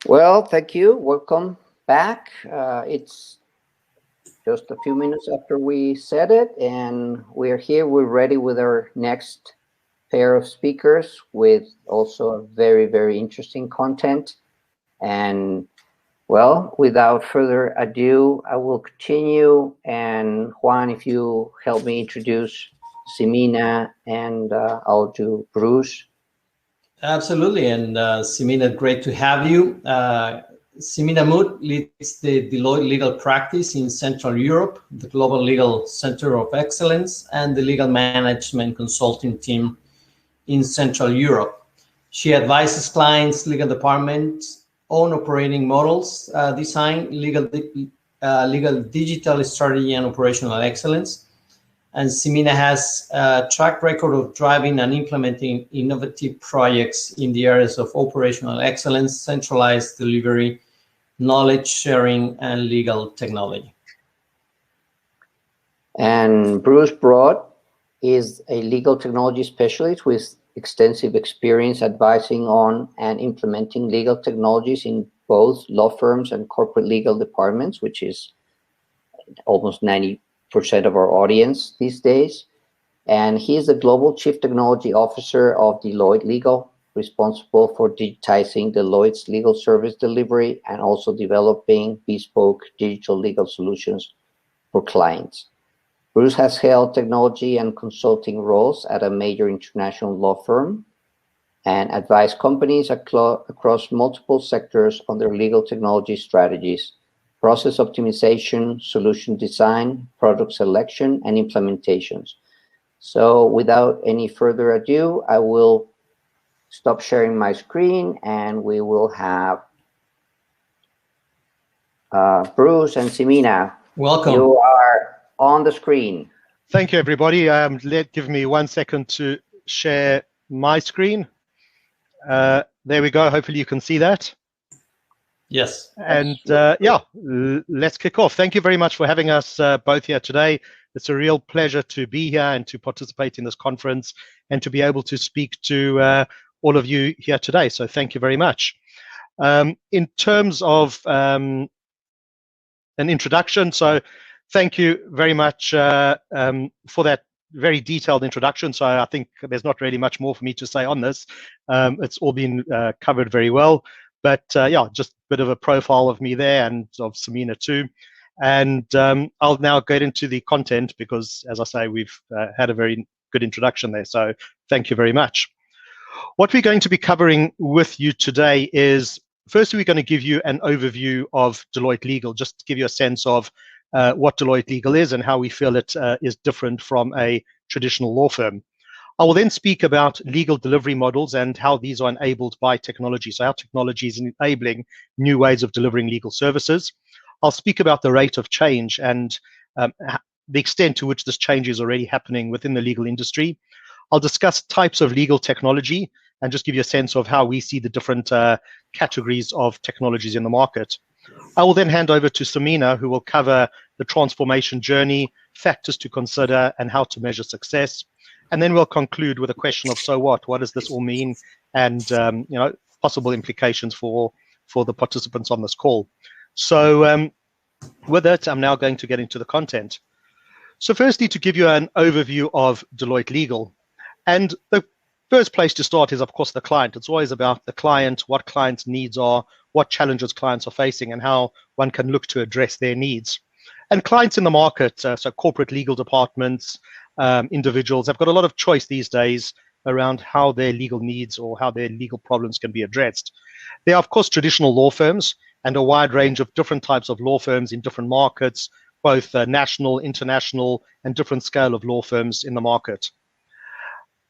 Well, thank you. Welcome back. It's just a few minutes after we said it, and we're here. We're ready with our next pair of speakers with also a very, very interesting content. And well, without further ado, I will continue. And Juan, if you help me introduce Simina, and I'll do Bruce. Absolutely, and Simina, great to have you. Simina Mood leads the Deloitte legal practice in Central Europe, the Global Legal Center of Excellence, and the legal management consulting team in Central Europe. She advises clients, legal departments on operating models, design, legal digital strategy, and operational excellence. And Simina has a track record of driving and implementing innovative projects in the areas of operational excellence, centralized delivery, knowledge sharing, and legal technology. And Bruce Braude is a legal technology specialist with extensive experience advising on and implementing legal technologies in both law firms and corporate legal departments, which is almost 90% of our audience these days. And he is the Global Chief Technology Officer of Deloitte Legal, responsible for digitizing Deloitte's legal service delivery and also developing bespoke digital legal solutions for clients. Bruce has held technology and consulting roles at a major international law firm and advised companies across multiple sectors on their legal technology strategies, process optimization, solution design, product selection, and implementations. So without any further ado, I will stop sharing my screen and we will have Bruce and Simina. Welcome. You are on the screen. Thank you, everybody. Give me 1 second to share my screen. There we go. Hopefully you can see that. Yes. And yeah, let's kick off. Thank you very much for having us both here today. It's a real pleasure to be here and to participate in this conference and to be able to speak to all of you here today. So thank you very much. In terms of an introduction, so thank you very much for that very detailed introduction. So I think there's not really much more for me to say on this. It's all been covered very well. But yeah, just a bit of a profile of me there and of Simina too. And I'll now get into the content because, as I say, we've had a very good introduction there. So thank you very much. What we're going to be covering with you today is, firstly, we're going to give you an overview of Deloitte Legal, just to give you a sense of what Deloitte Legal is and how we feel it is different from a traditional law firm. I will then speak about legal delivery models and how these are enabled by technology. So how technology is enabling new ways of delivering legal services. I'll speak about the rate of change and the extent to which this change is already happening within the legal industry. I'll discuss types of legal technology and just give you a sense of how we see the different categories of technologies in the market. I will then hand over to Simina, who will cover the transformation journey, factors to consider, and how to measure success. And then we'll conclude with a question of, so what? What does this all mean? And possible implications for the participants on this call. So with that, I'm now going to get into the content. So firstly, to give you an overview of Deloitte Legal. And the first place to start is, of course, the client. It's always about the client, what clients' needs are, what challenges clients are facing, and how one can look to address their needs. And clients in the market, so corporate legal departments, individuals, have got a lot of choice these days around how their legal needs or how their legal problems can be addressed. There are, of course, traditional law firms and a wide range of different types of law firms in different markets, both national, international, and different scale of law firms in the market.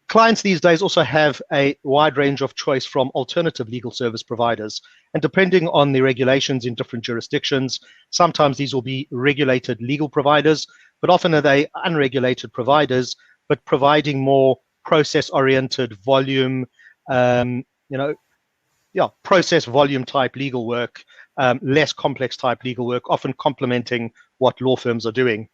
Clients these days also have a wide range of choice from alternative legal service providers. And depending on the regulations in different jurisdictions, sometimes these will be regulated legal providers, but often are they unregulated providers, but providing more process-oriented volume, process volume type legal work, less complex type legal work, often complementing what law firms are doing.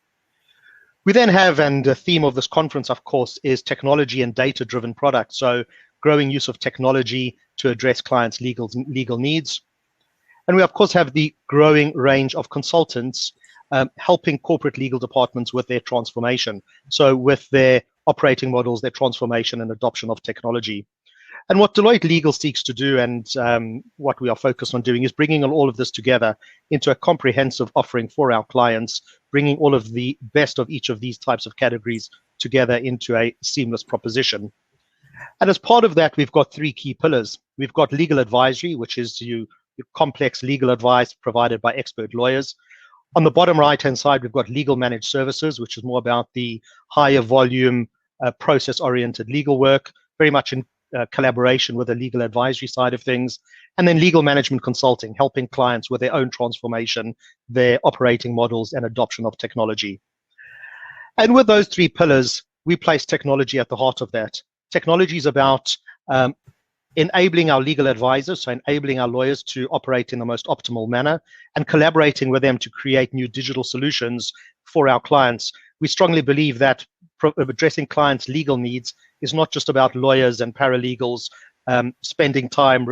We then have, and the theme of this conference, of course, is technology and data-driven products. So growing use of technology to address clients' legal needs. And we, of course, have the growing range of consultants helping corporate legal departments with their transformation. So with their operating models, their transformation and adoption of technology. And what Deloitte Legal seeks to do, and what we are focused on doing, is bringing all of this together into a comprehensive offering for our clients, bringing all of the best of each of these types of categories together into a seamless proposition. And as part of that, we've got three key pillars. We've got legal advisory, which is your complex legal advice provided by expert lawyers. On the bottom right-hand side, we've got legal managed services, which is more about the higher volume, process-oriented legal work, very much in collaboration with the legal advisory side of things. And then legal management consulting, helping clients with their own transformation, their operating models, and adoption of technology. And with those three pillars, we place technology at the heart of that. Technology is about enabling our legal advisors, so enabling our lawyers to operate in the most optimal manner, and collaborating with them to create new digital solutions for our clients. We strongly believe that addressing clients' legal needs is not just about lawyers and paralegals spending time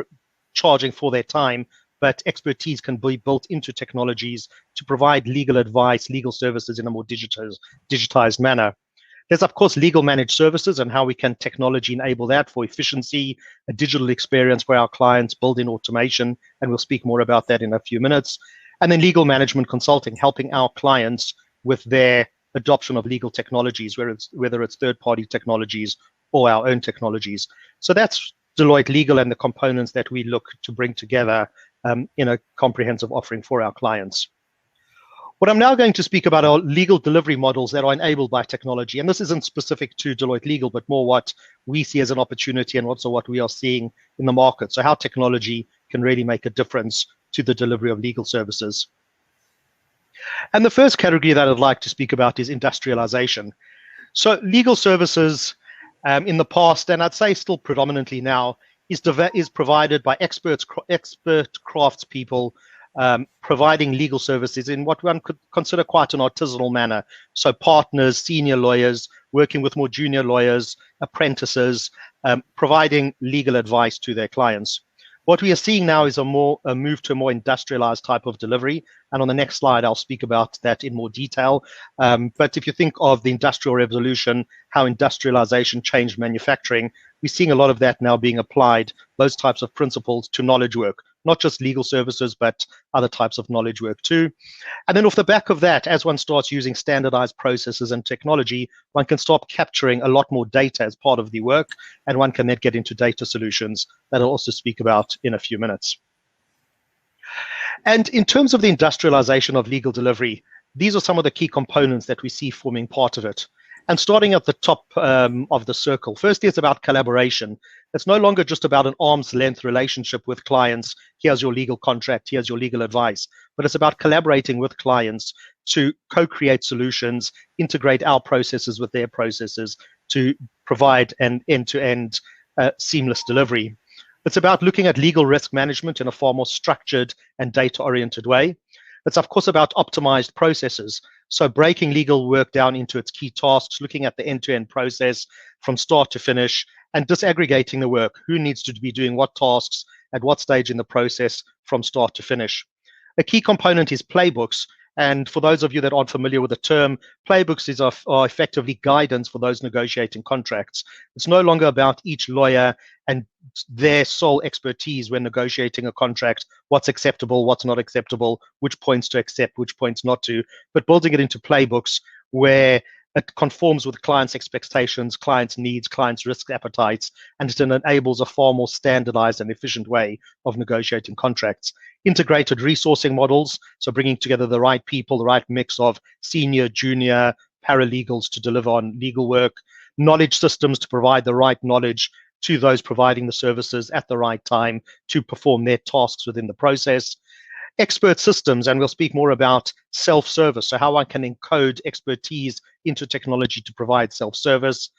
charging for their time, but expertise can be built into technologies to provide legal advice, legal services in a more digitized manner. There's, of course, legal managed services and how we can technology enable that for efficiency, a digital experience for our clients, build in automation, and we'll speak more about that in a few minutes. And then legal management consulting, helping our clients with their adoption of legal technologies, whether it's third-party technologies or our own technologies. So that's Deloitte Legal and the components that we look to bring together in a comprehensive offering for our clients. What I'm now going to speak about are legal delivery models that are enabled by technology. And this isn't specific to Deloitte Legal, but more what we see as an opportunity and also what we are seeing in the market. So how technology can really make a difference to the delivery of legal services. And the first category that I'd like to speak about is industrialization. So legal services in the past, and I'd say still predominantly now, is provided by expert craftspeople providing legal services in what one could consider quite an artisanal manner. So partners, senior lawyers, working with more junior lawyers, apprentices, providing legal advice to their clients. What we are seeing now is a move to a more industrialized type of delivery. And on the next slide, I'll speak about that in more detail. But if you think of the Industrial Revolution, how industrialization changed manufacturing, we're seeing a lot of that now being applied, those types of principles, to knowledge work. Not just legal services, but other types of knowledge work too. And then off the back of that, as one starts using standardized processes and technology, one can start capturing a lot more data as part of the work, and one can then get into data solutions that I'll also speak about in a few minutes. And in terms of the industrialization of legal delivery, these are some of the key components that we see forming part of it. And starting at the top of the circle, firstly, it's about collaboration. It's no longer just about an arm's length relationship with clients. Here's your legal contract, here's your legal advice. But it's about collaborating with clients to co-create solutions, integrate our processes with their processes to provide an end-to-end seamless delivery. It's about looking at legal risk management in a far more structured and data-oriented way. It's, of course, about optimized processes. So breaking legal work down into its key tasks, looking at the end-to-end process from start to finish, and disaggregating the work. Who needs to be doing what tasks at what stage in the process from start to finish. A key component is playbooks. And for those of you that aren't familiar with the term, playbooks are effectively guidance for those negotiating contracts. It's no longer about each lawyer and their sole expertise when negotiating a contract, what's acceptable, what's not acceptable, which points to accept, which points not to, but building it into playbooks where it conforms with clients' expectations, clients' needs, clients' risk appetites, and it enables a far more standardized and efficient way of negotiating contracts. Integrated resourcing models, so bringing together the right people, the right mix of senior, junior, paralegals to deliver on legal work, knowledge systems to provide the right knowledge to those providing the services at the right time to perform their tasks within the process. Expert systems, and we'll speak more about self-service, so how one can encode expertise into technology to provide self-service.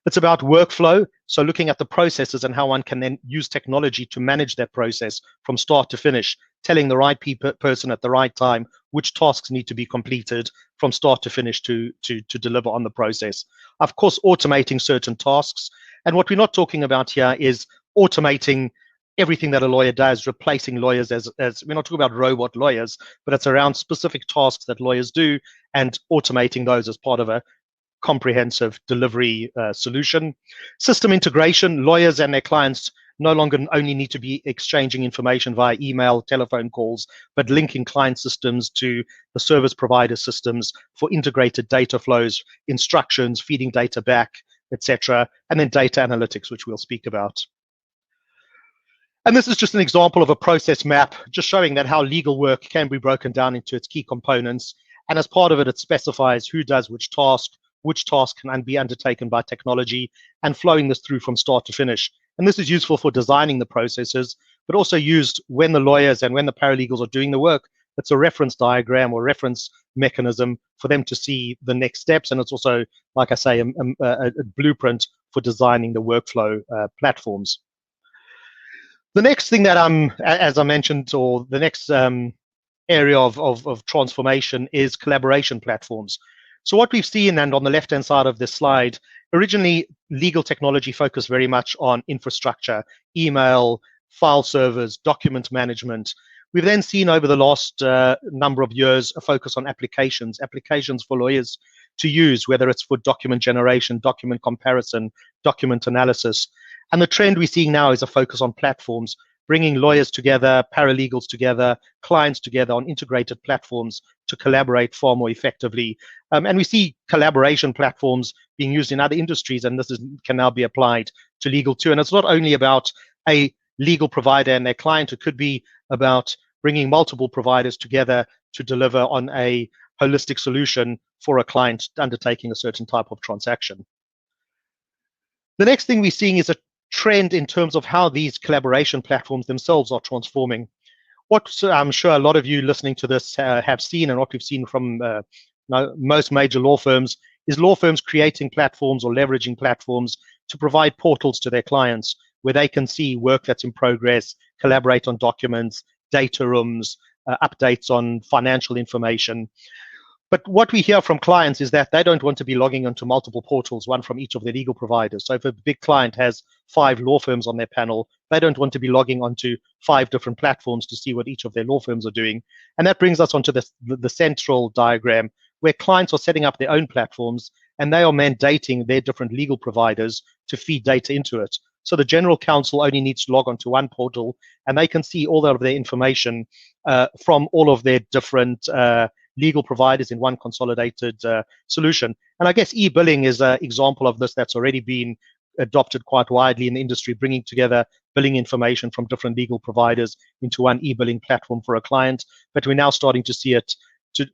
It's about workflow, so looking at the processes and how one can then use technology to manage that process from start to finish, telling the right person at the right time which tasks need to be completed from start to finish to deliver on the process. Of course, automating certain tasks. And what we're not talking about here is automating everything that a lawyer does, replacing lawyers as we're not talking about robot lawyers, but it's around specific tasks that lawyers do and automating those as part of a comprehensive delivery solution. System integration, lawyers and their clients no longer only need to be exchanging information via email, telephone calls, but linking client systems to the service provider systems for integrated data flows, instructions, feeding data back, etc., and then data analytics, which we'll speak about. And this is just an example of a process map, just showing that how legal work can be broken down into its key components. And as part of it, it specifies who does which task can be undertaken by technology, and flowing this through from start to finish. And this is useful for designing the processes, but also used when the lawyers and when the paralegals are doing the work. It's a reference diagram or reference mechanism for them to see the next steps. And it's also, like I say, a blueprint for designing the workflow platforms. The next thing that as I mentioned, or the next area of transformation is collaboration platforms. So what we've seen, and on the left-hand side of this slide, originally legal technology focused very much on infrastructure, email, file servers, document management. We've then seen over the last number of years a focus on applications for lawyers to use, whether it's for document generation, document comparison, document analysis. And the trend we're seeing now is a focus on platforms, bringing lawyers together, paralegals together, clients together on integrated platforms to collaborate far more effectively. And we see collaboration platforms being used in other industries, and this can now be applied to legal too. And it's not only about a legal provider and their client, it could be about bringing multiple providers together to deliver on a holistic solution for a client undertaking a certain type of transaction. The next thing we're seeing is a trend in terms of how these collaboration platforms themselves are transforming. What I'm sure a lot of you listening to this have seen, and what we've seen from most major law firms, is law firms creating platforms or leveraging platforms to provide portals to their clients where they can see work that's in progress, collaborate on documents, data rooms, updates on financial information. But what we hear from clients is that they don't want to be logging onto multiple portals, one from each of the legal providers. So if a big client has 5 law firms on their panel, they don't want to be logging onto 5 different platforms to see what each of their law firms are doing. And that brings us onto the central diagram, where clients are setting up their own platforms and they are mandating their different legal providers to feed data into it. So the general counsel only needs to log onto one portal and they can see all of their information from all of their different legal providers in one consolidated solution. And I guess e-billing is an example of this that's already been adopted quite widely in the industry, bringing together billing information from different legal providers into one e-billing platform for a client. But we're now starting to see it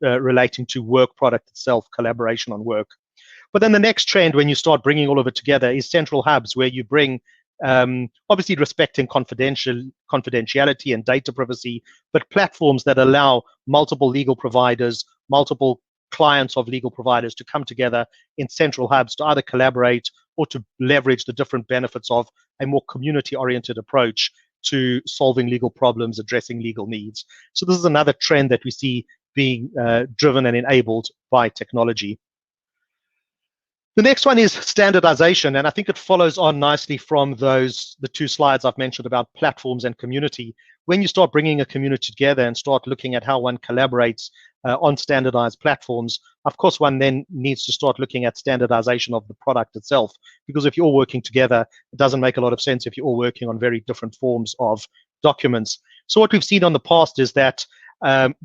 relating to work product itself, collaboration on work. But then the next trend, when you start bringing all of it together, is central hubs, where you bring obviously respecting confidentiality and data privacy, but platforms that allow multiple legal providers, multiple clients of legal providers to come together in central hubs to either collaborate or to leverage the different benefits of a more community-oriented approach to solving legal problems, addressing legal needs. So this is another trend that we see being driven and enabled by technology. The next one is standardization, and I think it follows on nicely from the 2 slides I've mentioned about platforms and community. When you start bringing a community together and start looking at how one collaborates on standardized platforms, of course, one then needs to start looking at standardization of the product itself, because if you're all working together, it doesn't make a lot of sense if you're all working on very different forms of documents. So what we've seen on the past is that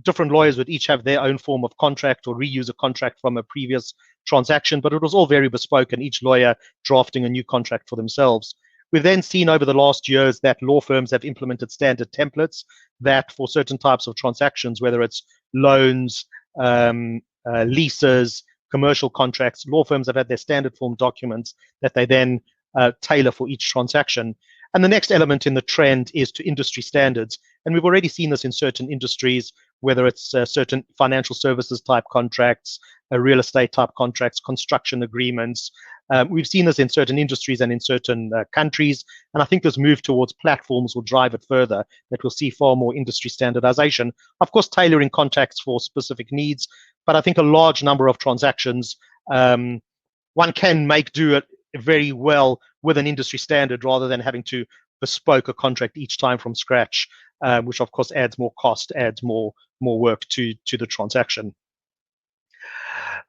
different lawyers would each have their own form of contract or reuse a contract from a previous transaction, but it was all very bespoke and each lawyer drafting a new contract for themselves. We've then seen over the last years that law firms have implemented standard templates that for certain types of transactions, whether it's loans, leases, commercial contracts, law firms have had their standard form documents that they then tailor for each transaction. And the next element in the trend is to industry standards. And we've already seen this in certain industries, whether it's certain financial services type contracts, real estate type contracts, construction agreements. We've seen this in certain industries and in certain countries. And I think this move towards platforms will drive it further, that we'll see far more industry standardization. Of course, tailoring contracts for specific needs, but I think a large number of transactions, one can make do it very well with an industry standard rather than having to bespoke a contract each time from scratch, which of course adds more cost, adds more work to the transaction.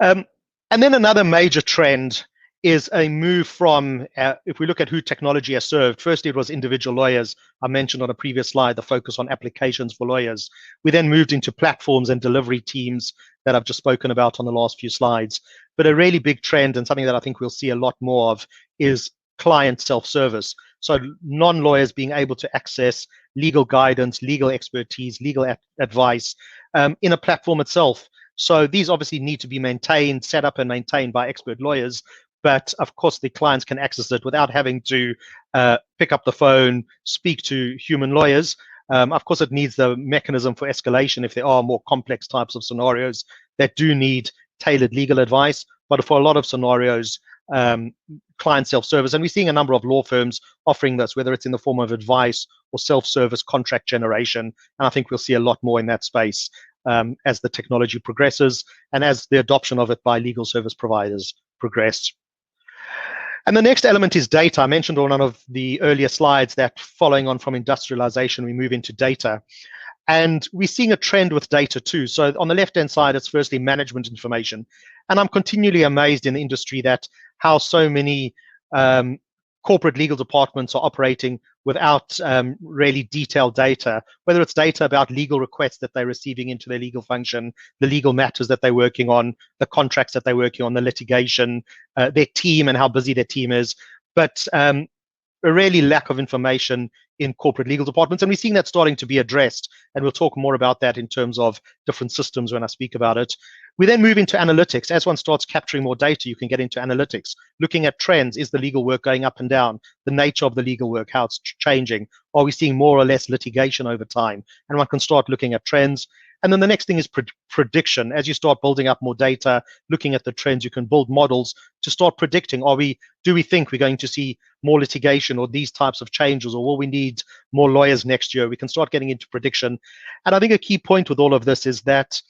And then another major trend is a move from, if we look at who technology has served, firstly it was individual lawyers. I mentioned on a previous slide the focus on applications for lawyers. We then moved into platforms and delivery teams that I've just spoken about on the last few slides. But a really big trend, and something that I think we'll see a lot more of, is client self-service. So non-lawyers being able to access legal guidance, legal expertise, legal advice in a platform itself. So these obviously need to be maintained, set up and maintained by expert lawyers. But of course, the clients can access it without having to pick up the phone, speak to human lawyers. Of course, it needs the mechanism for escalation if there are more complex types of scenarios that do need tailored legal advice. But for a lot of scenarios, client self-service, and we're seeing a number of law firms offering this, whether it's in the form of advice or self-service contract generation. And I think we'll see a lot more in that space as the technology progresses and as the adoption of it by legal service providers progress. And the next element is data. I mentioned on one of the earlier slides that following on from industrialization, we move into data. And we're seeing a trend with data too. So on the left-hand side, it's firstly management information. And I'm continually amazed in the industry that how so many corporate legal departments are operating without really detailed data, whether it's data about legal requests that they're receiving into their legal function, the legal matters that they're working on, the contracts that they're working on, the litigation, their team and how busy their team is. But a really lack of information in corporate legal departments. And we're seeing that starting to be addressed. And we'll talk more about that in terms of different systems when I speak about it. We then move into analytics. As one starts capturing more data, you can get into analytics, looking at trends. Is the legal work going up and down? The nature of the legal work, how it's changing. Are we seeing more or less litigation over time? And one can start looking at trends. And then the next thing is prediction. As you start building up more data, looking at the trends, you can build models to start predicting. Do we think we're going to see more litigation or these types of changes, or will we need more lawyers next year? We can start getting into prediction. And I think a key point with all of this is that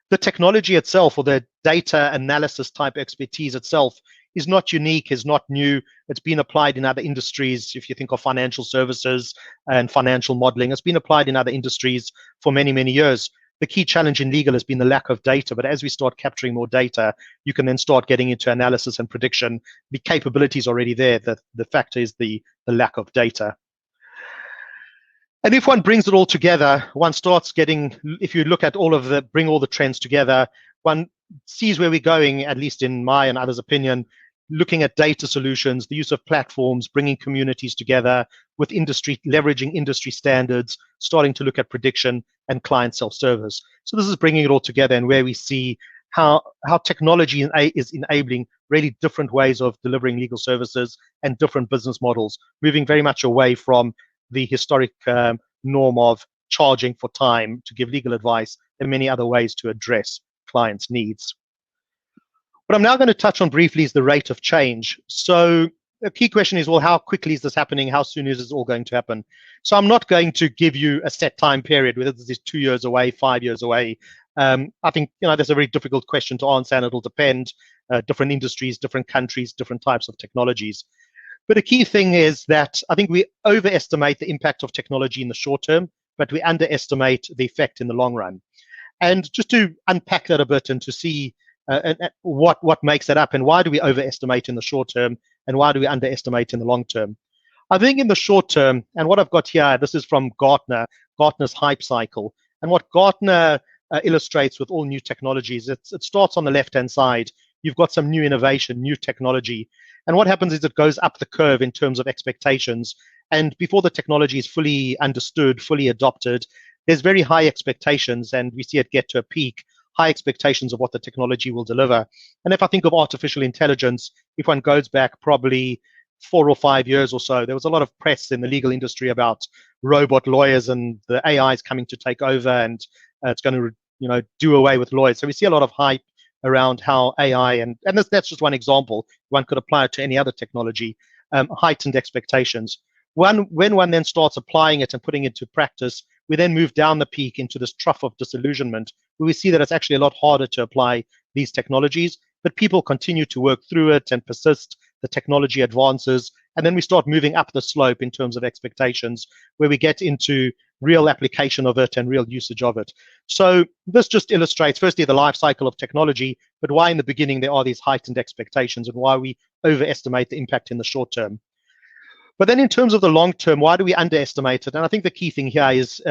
the technology itself, or the data analysis type expertise itself, is not unique, is not new. It's been applied in other industries. If you think of financial services and financial modeling, it's been applied in other industries for many, many years. The key challenge in legal has been the lack of data, but as we start capturing more data, you can then start getting into analysis and prediction. The capability is already there. The factor is the lack of data. And if one brings it all together, one starts getting, if you look at bring all the trends together, one sees where we're going, at least in my and others' opinion, looking at data solutions, the use of platforms, bringing communities together with industry, leveraging industry standards, starting to look at prediction and client self-service. So this is bringing it all together, and where we see how technology is enabling really different ways of delivering legal services and different business models, moving very much away from the historic norm of charging for time to give legal advice and many other ways to address clients' needs. What I'm now going to touch on briefly is the rate of change. So a key question is, well, how quickly is this happening? How soon is this all going to happen? So I'm not going to give you a set time period, whether this is 2 years away, 5 years away. I think that's a very difficult question to answer, and it'll depend, different industries, different countries, different types of technologies. But a key thing is that I think we overestimate the impact of technology in the short term, but we underestimate the effect in the long run. And just to unpack that a bit and to see what makes that up, and why do we overestimate in the short term and why do we underestimate in the long term? I think in the short term, and what I've got here, this is from Gartner's hype cycle. And what Gartner illustrates with all new technologies, it starts on the left-hand side. You've got some new innovation, new technology. And what happens is it goes up the curve in terms of expectations. And before the technology is fully understood, fully adopted, there's very high expectations, and we see it get to a peak, high expectations of what the technology will deliver. And if I think of artificial intelligence, if one goes back probably 4 or 5 years or so, there was a lot of press in the legal industry about robot lawyers and the AI is coming to take over, and it's going to do away with lawyers. So we see a lot of hype around how AI, and that's just one example. One could apply it to any other technology, heightened expectations. When one then starts applying it and putting it to practice, we then move down the peak into this trough of disillusionment, where we see that it's actually a lot harder to apply these technologies, but people continue to work through it and persist the technology advances, and then we start moving up the slope in terms of expectations, where we get into real application of it and real usage of it. So this just illustrates, firstly, the life cycle of technology, but why in the beginning there are these heightened expectations and why we overestimate the impact in the short term. But then in terms of the long term, why do we underestimate it? And I think the key thing here is,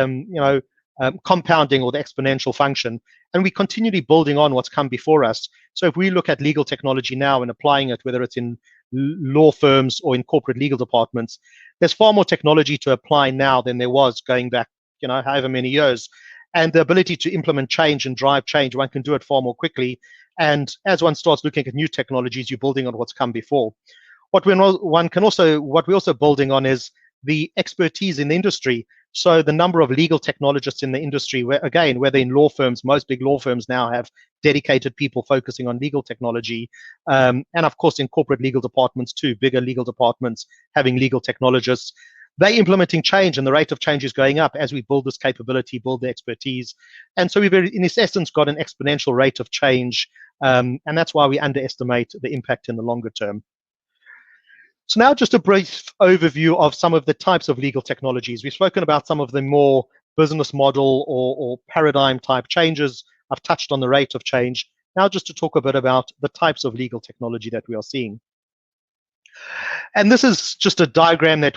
compounding, or the exponential function. And we continually building on what's come before us. So if we look at legal technology now and applying it, whether it's in law firms or in corporate legal departments, there's far more technology to apply now than there was going back, however many years. And the ability to implement change and drive change, one can do it far more quickly. And as one starts looking at new technologies, you're building on what's come before. What we're also building on is the expertise in the industry. So the number of legal technologists in the industry, whether in law firms, most big law firms now have dedicated people focusing on legal technology. And of course, in corporate legal departments too, bigger legal departments having legal technologists. They're implementing change, and the rate of change is going up as we build this capability, build the expertise. And so we've, in this essence, got an exponential rate of change. And that's why we underestimate the impact in the longer term. So now just a brief overview of some of the types of legal technologies. We've spoken about some of the more business model or paradigm type changes. I've touched on the rate of change. Now just to talk a bit about the types of legal technology that we are seeing. And this is just a diagram that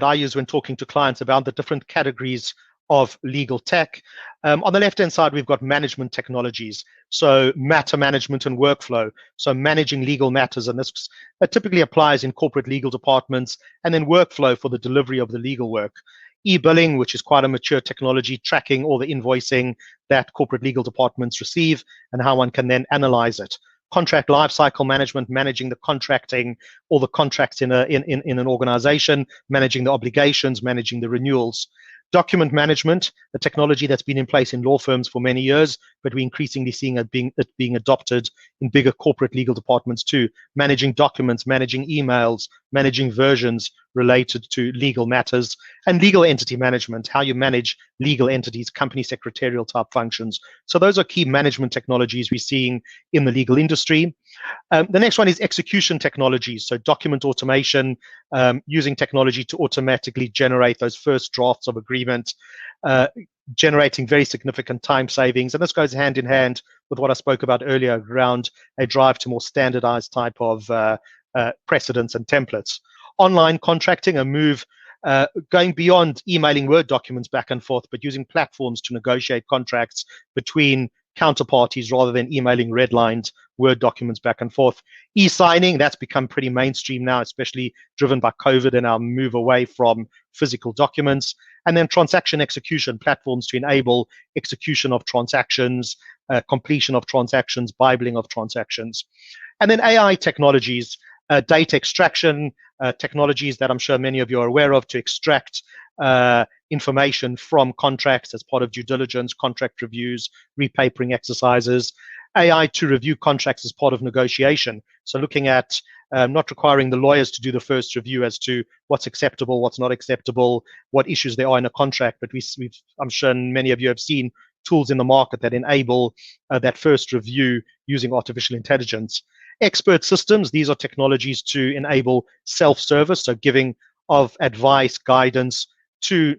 I use when talking to clients about the different categories of legal tech. On the left-hand side, we've got management technologies. So matter management and workflow. So managing legal matters, and this typically applies in corporate legal departments, and then workflow for the delivery of the legal work. E-billing, which is quite a mature technology, tracking all the invoicing that corporate legal departments receive and how one can then analyze it. Contract lifecycle management, managing the contracting, all the contracts in an organization, managing the obligations, managing the renewals. Document management, a technology that's been in place in law firms for many years, but we're increasingly seeing it being adopted in bigger corporate legal departments too. Managing documents, managing emails, managing versions related to legal matters, and legal entity management, how you manage legal entities, company secretarial type functions. So those are key management technologies we're seeing in the legal industry. The next one is execution technologies. So document automation, using technology to automatically generate those first drafts of agreement, generating very significant time savings. And this goes hand in hand with what I spoke about earlier around a drive to more standardized type of precedents and templates. Online contracting, a move going beyond emailing Word documents back and forth, but using platforms to negotiate contracts between counterparties rather than emailing redlined Word documents back and forth. E-signing, that's become pretty mainstream now, especially driven by COVID and our move away from physical documents. And then transaction execution, platforms to enable execution of transactions, completion of transactions, bibling of transactions. And then AI technologies, data extraction, technologies that I'm sure many of you are aware of to extract information from contracts as part of due diligence, contract reviews, repapering exercises, AI to review contracts as part of negotiation. So looking at not requiring the lawyers to do the first review as to what's acceptable, what's not acceptable, what issues there are in a contract, but I'm sure many of you have seen tools in the market that enable that first review using artificial intelligence. Expert systems, these are technologies to enable self-service, so giving of advice, guidance to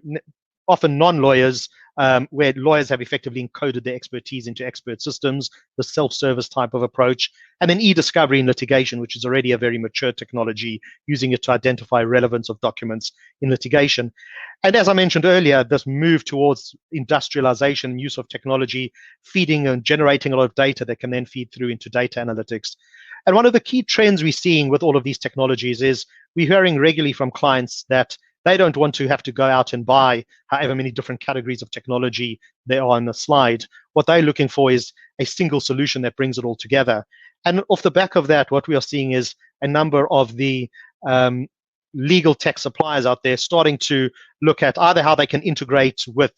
often non-lawyers, where lawyers have effectively encoded their expertise into expert systems, the self-service type of approach. And then e-discovery in litigation, which is already a very mature technology, using it to identify relevance of documents in litigation. And as I mentioned earlier, this move towards industrialization and use of technology, feeding and generating a lot of data that can then feed through into data analytics. And one of the key trends we're seeing with all of these technologies is we're hearing regularly from clients that they don't want to have to go out and buy however many different categories of technology there are on the slide. What they're looking for is a single solution that brings it all together. And off the back of that, what we are seeing is a number of the legal tech suppliers out there starting to look at either how they can integrate with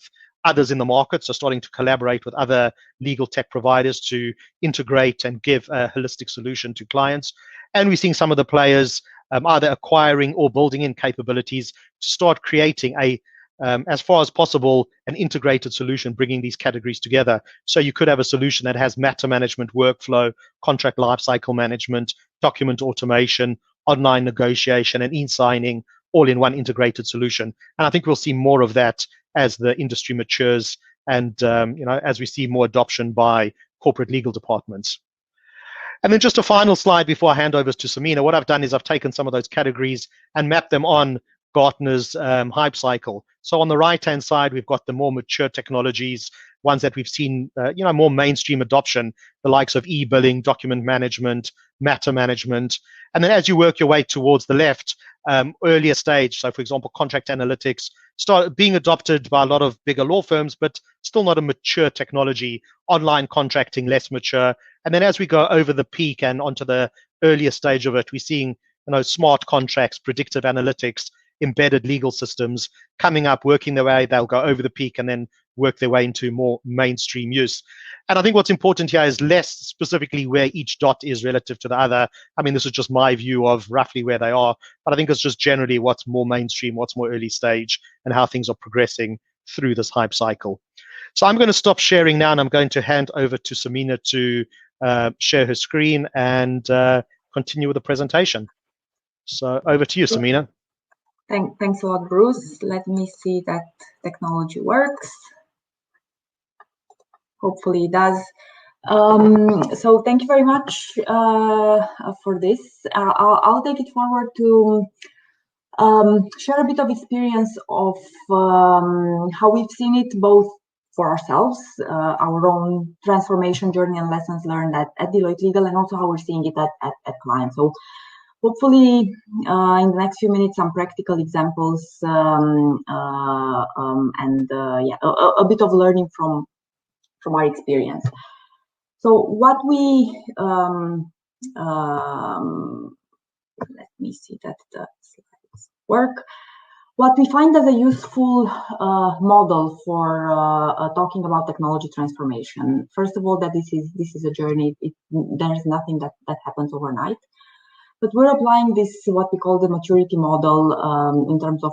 others in the market, so starting to collaborate with other legal tech providers to integrate and give a holistic solution to clients. And we're seeing some of the players either acquiring or building in capabilities to start creating as far as possible, an integrated solution, bringing these categories together. So you could have a solution that has matter management, workflow, contract lifecycle management, document automation, online negotiation and e-signing all in one integrated solution. And I think we'll see more of that as the industry matures and as we see more adoption by corporate legal departments. And then just a final slide before I hand over to Simina. What I've done is I've taken some of those categories and mapped them on Gartner's hype cycle. So on the right-hand side, we've got the more mature technologies, ones that we've seen, more mainstream adoption, the likes of e-billing, document management, matter management. And then as you work your way towards the left, earlier stage, so for example, contract analytics, start being adopted by a lot of bigger law firms, but still not a mature technology. Online contracting, less mature. And then as we go over the peak and onto the earlier stage of it, we're seeing smart contracts, predictive analytics, embedded legal systems coming up, working their way. They'll go over the peak and then work their way into more mainstream use. And I think what's important here is less specifically where each dot is relative to the other. I mean, this is just my view of roughly where they are, but I think it's just generally what's more mainstream, what's more early stage, and how things are progressing through this hype cycle. So I'm going to stop sharing now, and I'm going to hand over to Simina to share her screen and continue with the presentation. So over to you, Simina. Thanks a lot, Bruce. Let me see that technology works. Hopefully it does. So thank you very much for this. I'll take it forward to share a bit of experience of how we've seen it both for ourselves, our own transformation journey and lessons learned at Deloitte Legal, and also how we're seeing it at clients. So hopefully in the next few minutes, some practical examples and a bit of learning from our experience. So what we let me see that the slides work. What we find as a useful model for talking about technology transformation. First of all, that this is a journey. There is nothing that happens overnight. But we're applying this, what we call the maturity model, in terms of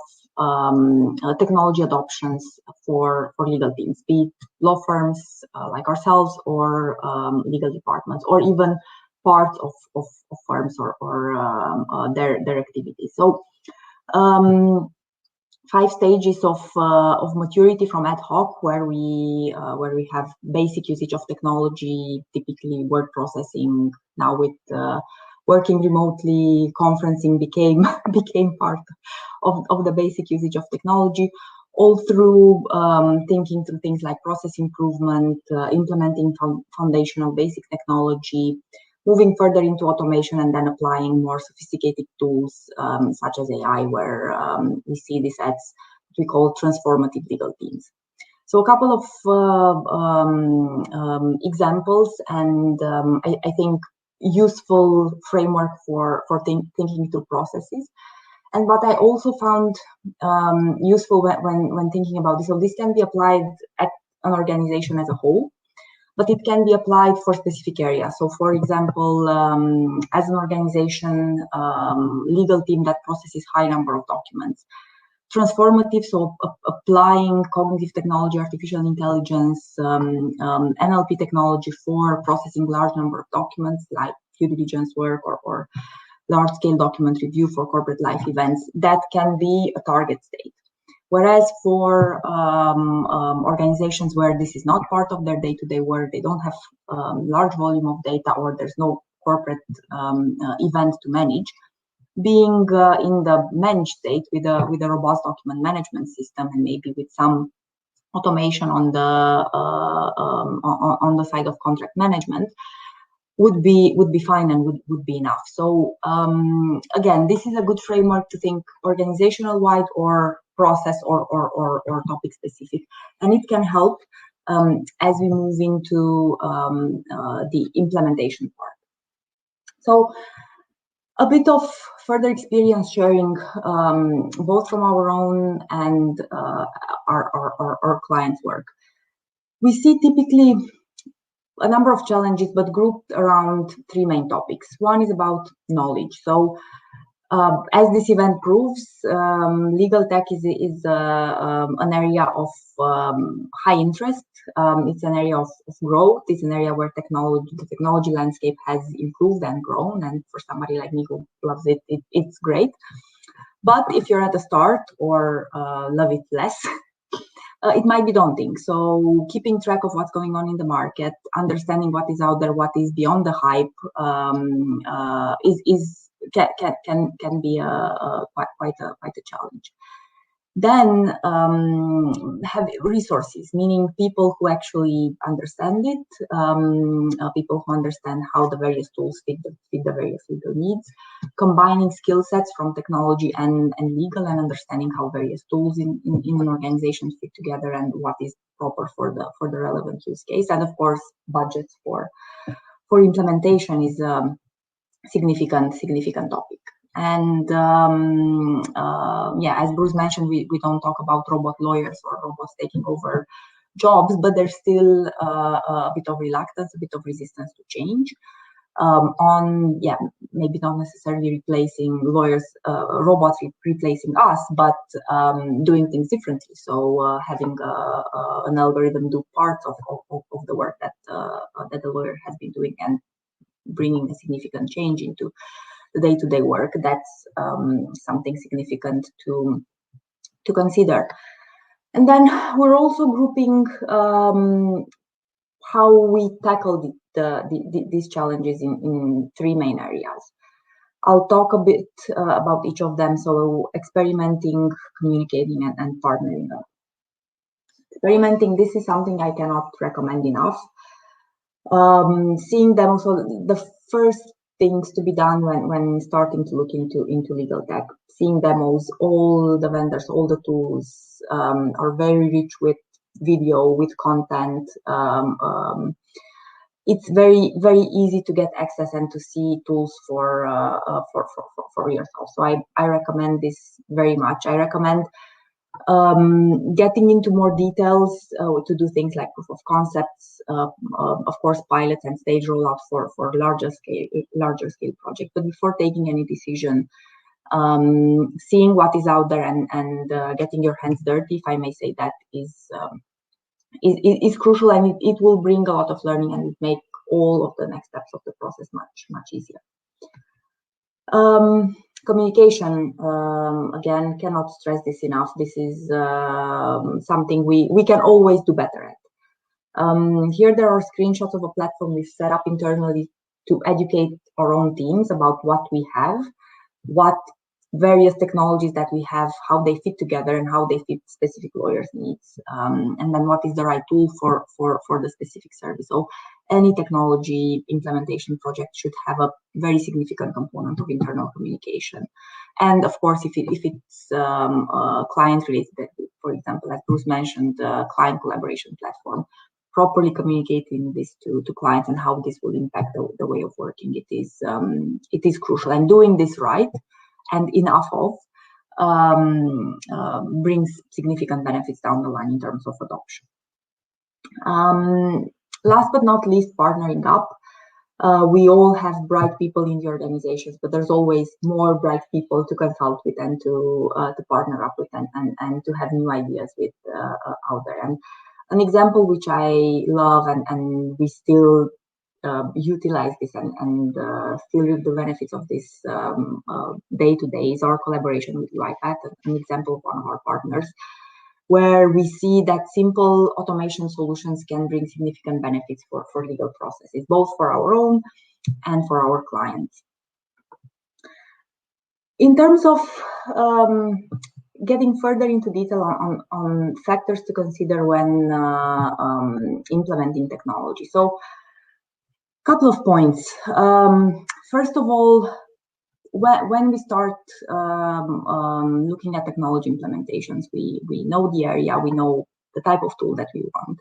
technology adoptions for legal teams, be it law firms like ourselves or legal departments, or even parts of firms or their activities. So 5 stages of maturity from ad hoc, where we have basic usage of technology, typically word processing. Now with working remotely, conferencing became part of the basic usage of technology, all through thinking through things like process improvement, implementing foundational basic technology, moving further into automation, and then applying more sophisticated tools such as AI, where we see this as what we call transformative legal teams. So a couple of examples, and I think useful framework for thinking through processes. And what I also found useful when thinking about this, so this can be applied at an organization as a whole, but it can be applied for specific areas. So for example, as an organization, legal team that processes high number of documents. Transformative, so applying cognitive technology, artificial intelligence, NLP technology for processing large number of documents like due diligence work or large-scale document review for corporate life events. That can be a target state. Whereas for organizations where this is not part of their day-to-day work, they don't have large volume of data, or there's no corporate event to manage, being in the managed state with a robust document management system, and maybe with some automation on the side of contract management, would be fine and would be enough. So again, this is a good framework to think organizational wide or process or topic specific, and it can help as we move into the implementation part. So a bit of further experience sharing, both from our own and our clients' work. We see typically a number of challenges, but grouped around 3 main topics. One is about knowledge. So As this event proves, legal tech is an area of high interest. It's an area of growth. It's an area where the technology landscape has improved and grown. And for somebody like me who loves it, it's great. But if you're at the start or love it less, it might be daunting. So keeping track of what's going on in the market, understanding what is out there, what is beyond the hype, can be quite a challenge. Then have resources, meaning people who actually understand it, people who understand how the various tools fit the various legal needs, combining skill sets from technology and legal, and understanding how various tools in an organization fit together and what is proper for the relevant use case. And of course, budgets for implementation is a significant topic. And as Bruce mentioned, we don't talk about robot lawyers or robots taking over jobs, but there's still a bit of reluctance, a bit of resistance to change. Maybe not necessarily replacing lawyers, robots replacing us, but doing things differently. So having an algorithm do parts of the work that the lawyer has been doing and bringing a significant change into the day-to-day work, that's something significant to consider. And then we're also grouping how we tackle these challenges in three main areas. I'll talk a bit about each of them. So experimenting, communicating, and partnering up. Experimenting, this is something I cannot recommend enough. Seeing demos, so the first things to be done when starting to look into legal tech, seeing demos, all the vendors, all the tools are very rich with video, with content. It's very, very easy to get access and to see tools for yourself. So I recommend this very much. I recommend getting into more details to do things like proof of concepts, of course, pilots and stage rollout for larger scale projects. But before taking any decision, seeing what is out there and getting your hands dirty, if I may say that, is crucial, and it will bring a lot of learning and make all of the next steps of the process much easier. Communication, again, cannot stress this enough. This is something we can always do better at. Here there are screenshots of a platform we've set up internally to educate our own teams about what we have, what various technologies that we have, how they fit together and how they fit specific lawyers' needs, and then what is the right tool for the specific service. So any technology implementation project should have a very significant component of internal communication. And of course, if it's client related, for example, as Bruce mentioned, client collaboration platform, properly communicating this to clients and how this will impact the way of working, it is crucial. And doing this right and enough of brings significant benefits down the line in terms of adoption. Last but not least, partnering up. We all have bright people in the organizations, but there's always more bright people to consult with and to partner up with and to have new ideas with out there. And an example which I love and we still utilize this and still reap the benefits of this day to day is our collaboration with UiPath, an example of one of our partners, where we see that simple automation solutions can bring significant benefits for legal processes, both for our own and for our clients. In terms of getting further into detail on factors to consider when implementing technology. So, couple of points. First of all, when we start looking at technology implementations, we know the area, we know the type of tool that we want.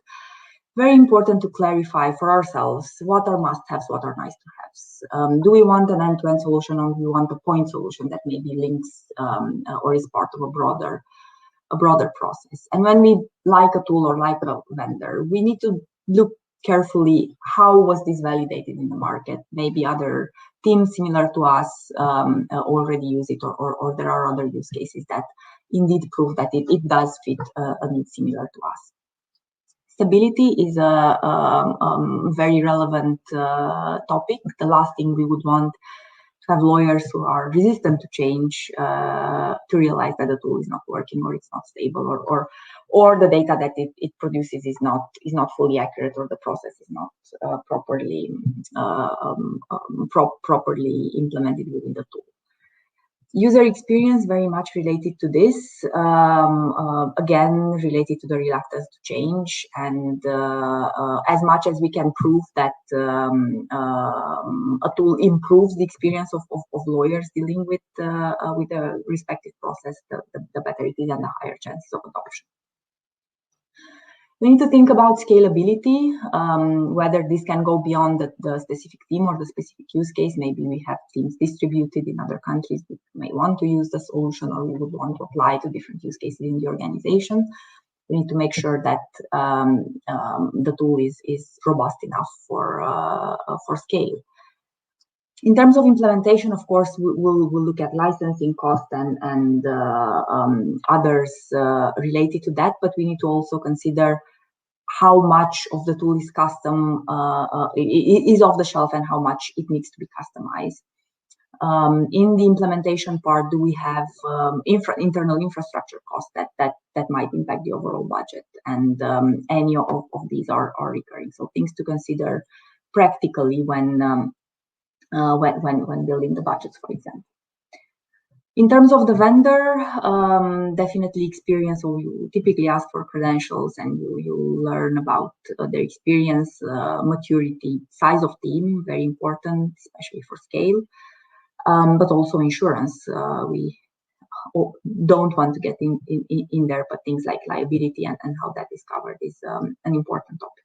Very important to clarify for ourselves what are must-haves, what are nice-to-haves. Do we want an end-to-end solution, or do we want a point solution that maybe links or is part of a broader process? And when we like a tool or like a vendor, we need to look carefully how was this validated in the market. Maybe other teams similar to us already use it, or there are other use cases that indeed prove that it does fit a need similar to us. Stability is a very relevant topic. The last thing we would want to have lawyers who are resistant to change to realize that the tool is not working, or it's not stable, or the data that it produces is not fully accurate, or the process is not properly implemented within the tool. User experience very much related to this, again related to the reluctance to change, and as much as we can prove that a tool improves the experience of lawyers dealing with the respective process, the better it is and the higher chances of adoption. We need to think about scalability, whether this can go beyond the specific team or the specific use case. Maybe we have teams distributed in other countries that may want to use the solution, or we would want to apply to different use cases in the organization. We need to make sure that the tool is robust enough for scale. In terms of implementation, of course, we'll look at licensing costs and others related to that, but we need to also consider how much of the tool is custom, is off the shelf, and how much it needs to be customized. In the implementation part, do we have internal infrastructure costs that might impact the overall budget? And any of these are recurring. So things to consider practically when building the budgets, for example. In terms of the vendor, definitely experience. So you typically ask for credentials, and you learn about their experience, maturity, size of team, very important, especially for scale, but also insurance. We don't want to get in there, but things like liability and how that is covered is an important topic.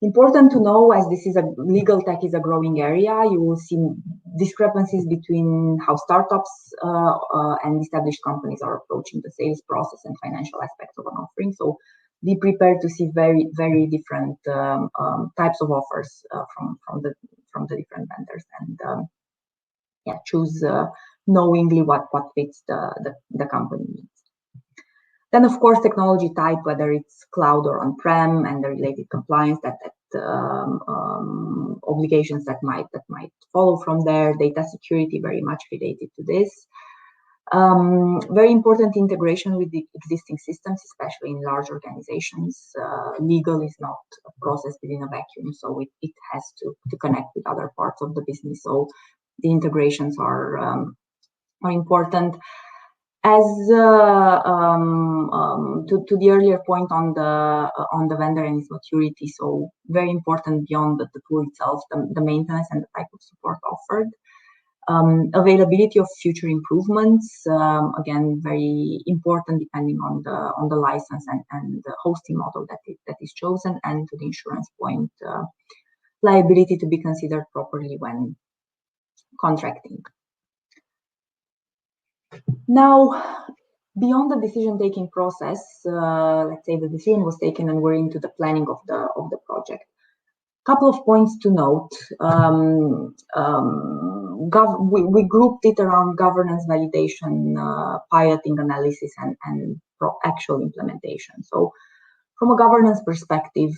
Important to know, as this is legal tech is a growing area, you will see discrepancies between how startups and established companies are approaching the sales process and financial aspects of an offering. So be prepared to see very, very different types of offers from the different vendors, and choose knowingly what fits the company needs. Then, of course, technology type, whether it's cloud or on-prem, and the related compliance that obligations that might follow from there. Data security, very much related to this. Very important integration with the existing systems, especially in large organizations. Legal is not a process within a vacuum, so it has to connect with other parts of the business. So the integrations are important. As to the earlier point on the vendor and its maturity, so very important beyond the tool itself, the maintenance and the type of support offered. Availability of future improvements, again, very important depending on the license and the hosting model that is chosen, and to the insurance point, liability to be considered properly when contracting. Now, beyond the decision-taking process, let's say the decision was taken and we're into the planning of the project. Couple of points to note. We grouped it around governance, validation, piloting, analysis, and actual implementation. So from a governance perspective,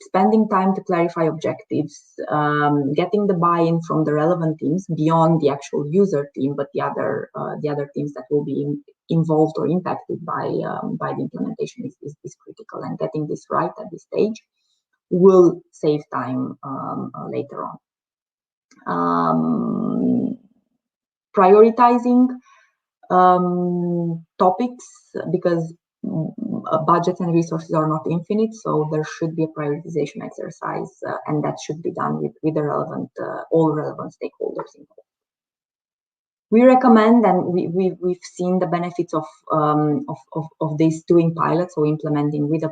spending time to clarify objectives, getting the buy-in from the relevant teams beyond the actual user team, but the other teams that will be involved or impacted by the implementation is critical, and getting this right at this stage will save time later on. Prioritizing topics, because budgets and resources are not infinite, so there should be a prioritization exercise, and that should be done with the relevant all relevant stakeholders involved. We recommend, and we've seen the benefits of this doing pilots, so implementing with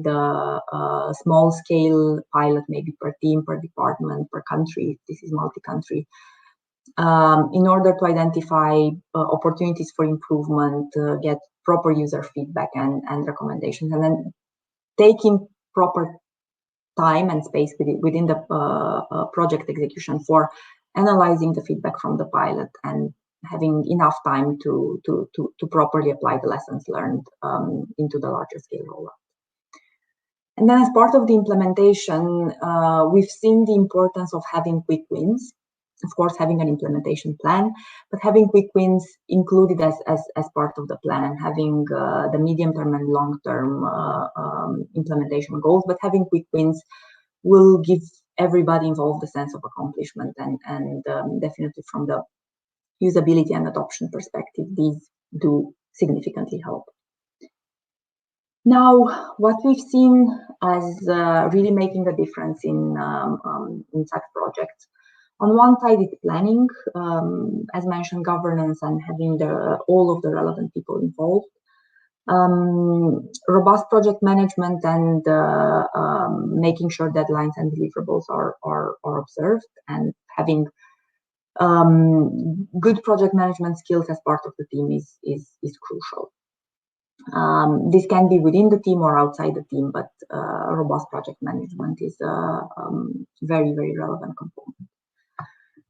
a small scale pilot, maybe per team, per department, per country. This is multi-country, in order to identify opportunities for improvement, get proper user feedback and recommendations, and then taking proper time and space within the project execution for analyzing the feedback from the pilot, and having enough time to properly apply the lessons learned into the larger scale rollout. And then as part of the implementation, we've seen the importance of having quick wins. Of course, having an implementation plan, but having quick wins included as part of the plan, and having the medium-term and long-term implementation goals, but having quick wins will give everybody involved a sense of accomplishment, and definitely from the usability and adoption perspective, these do significantly help. Now, what we've seen as really making a difference in such projects, on one side, it's planning, as mentioned, governance, and having all of the relevant people involved. Robust project management, and making sure deadlines and deliverables are observed, and having good project management skills as part of the team is crucial. This can be within the team or outside the team, but robust project management is a very, very relevant component.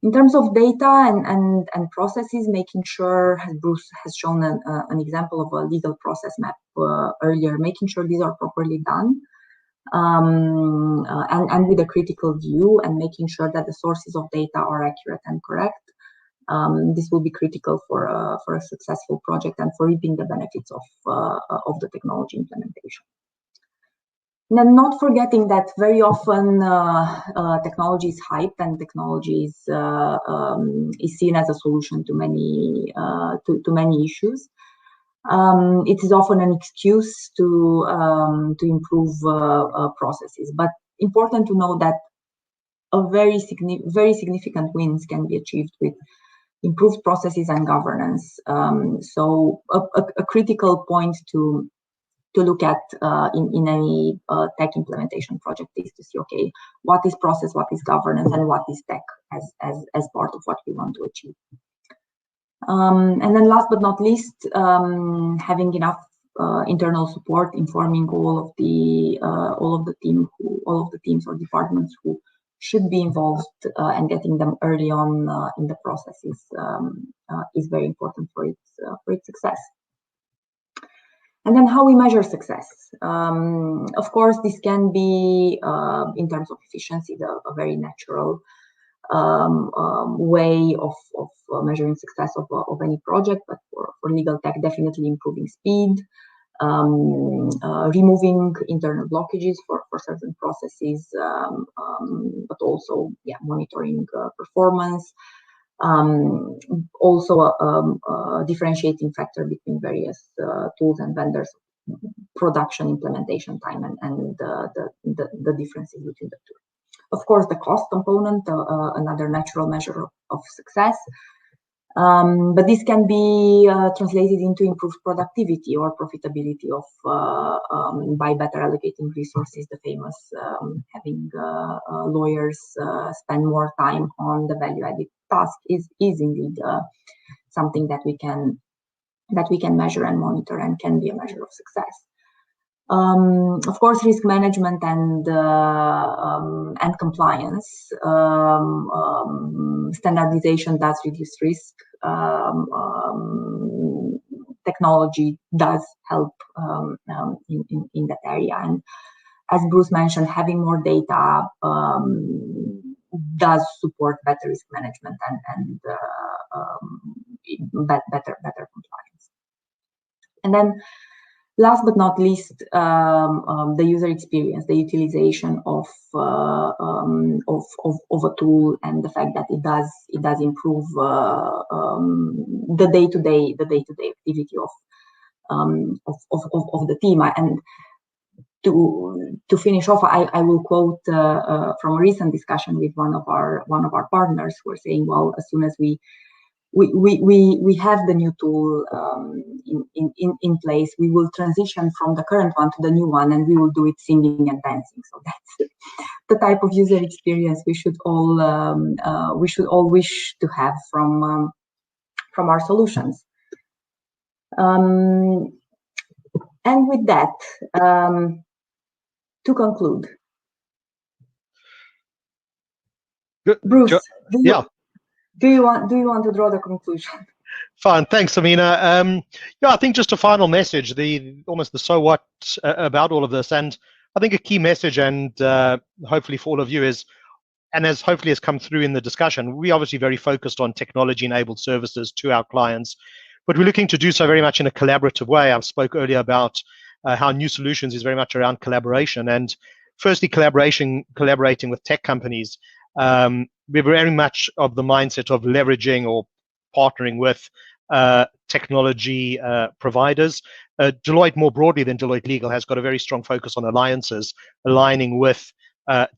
In terms of data and processes, making sure, as Bruce has shown an example of a legal process map earlier, making sure these are properly done, and with a critical view, and making sure that the sources of data are accurate and correct. This will be critical for a successful project and for reaping the benefits of the technology implementation. And then not forgetting that very often technology is hyped, and technology is seen as a solution to many issues. It is often an excuse to improve processes, but important to know that very significant wins can be achieved with improved processes and governance. So a critical point to look at in any tech implementation project is to see, okay, what is process, what is governance, and what is tech as part of what we want to achieve. And then last but not least, having enough internal support, informing all of the teams or departments who should be involved, and getting them early on in the process is very important for its success. And then how we measure success. Of course, this can be, in terms of efficiency, a very natural way of measuring success of any project, but for legal tech, definitely improving speed, removing internal blockages for certain processes, but also monitoring performance. Also a differentiating factor between various tools and vendors, production implementation time, and the differences between the two. Of course, the cost component, another natural measure of success, but this can be translated into improved productivity or profitability by better allocating resources. The famous having lawyers spend more time on the value-added task is indeed something that we can measure and monitor, and can be a measure of success. Of course, risk management and compliance. Standardization does reduce risk. Technology does help in that area, and as Bruce mentioned, having more data does support better risk management and better compliance. And then, last but not least, the user experience, the utilization of a tool, and the fact that it does improve the day-to-day activity of the team. And to finish off, I will quote from a recent discussion with one of our partners, who are saying, well, as soon as we have the new tool in place, we will transition from the current one to the new one, and we will do it singing and dancing. So that's the type of user experience we should all wish to have from our solutions. And with that, to conclude, Good. Bruce, Yeah. Do you want to draw the conclusion? Fine, thanks, Simina. Yeah, I think just a final message, almost the so what about all of this, and I think a key message, and hopefully for all of you is, and as hopefully has come through in the discussion, we're obviously very focused on technology-enabled services to our clients, but we're looking to do so very much in a collaborative way. I spoke earlier about how new solutions is very much around collaboration, and firstly, collaborating with tech companies. We're very much of the mindset of leveraging or partnering with technology providers. Deloitte, more broadly than Deloitte Legal, has got a very strong focus on alliances, aligning with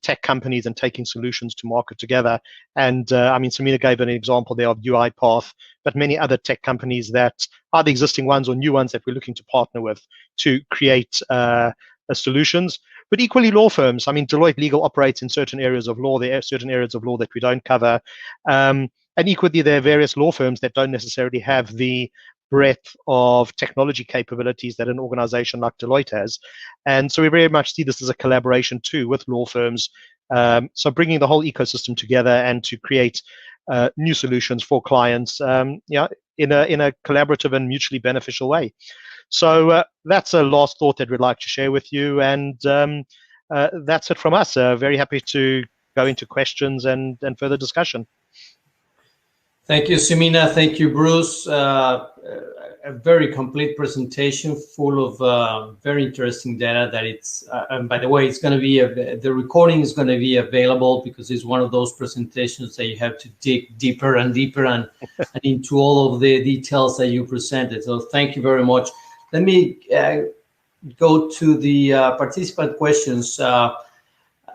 tech companies and taking solutions to market together. And I mean, Simina gave an example there of UiPath, but many other tech companies that are the existing ones or new ones that we're looking to partner with to create solutions. But equally, law firms. I mean, Deloitte Legal operates in certain areas of law. There are certain areas of law that we don't cover. And equally, there are various law firms that don't necessarily have the breadth of technology capabilities that an organization like Deloitte has. And so we very much see this as a collaboration too with law firms. So bringing the whole ecosystem together and to create new solutions for clients, in a collaborative and mutually beneficial way. So that's a last thought that we'd like to share with you. And that's it from us. Very happy to go into questions and further discussion. Thank you, Simina. Thank you, Bruce. A very complete presentation full of very interesting data that it's, and by the way, it's going to be, the recording is going to be available because it's one of those presentations that you have to dig deeper and deeper and into all of the details that you presented. So thank you very much. Let me go to the participant questions.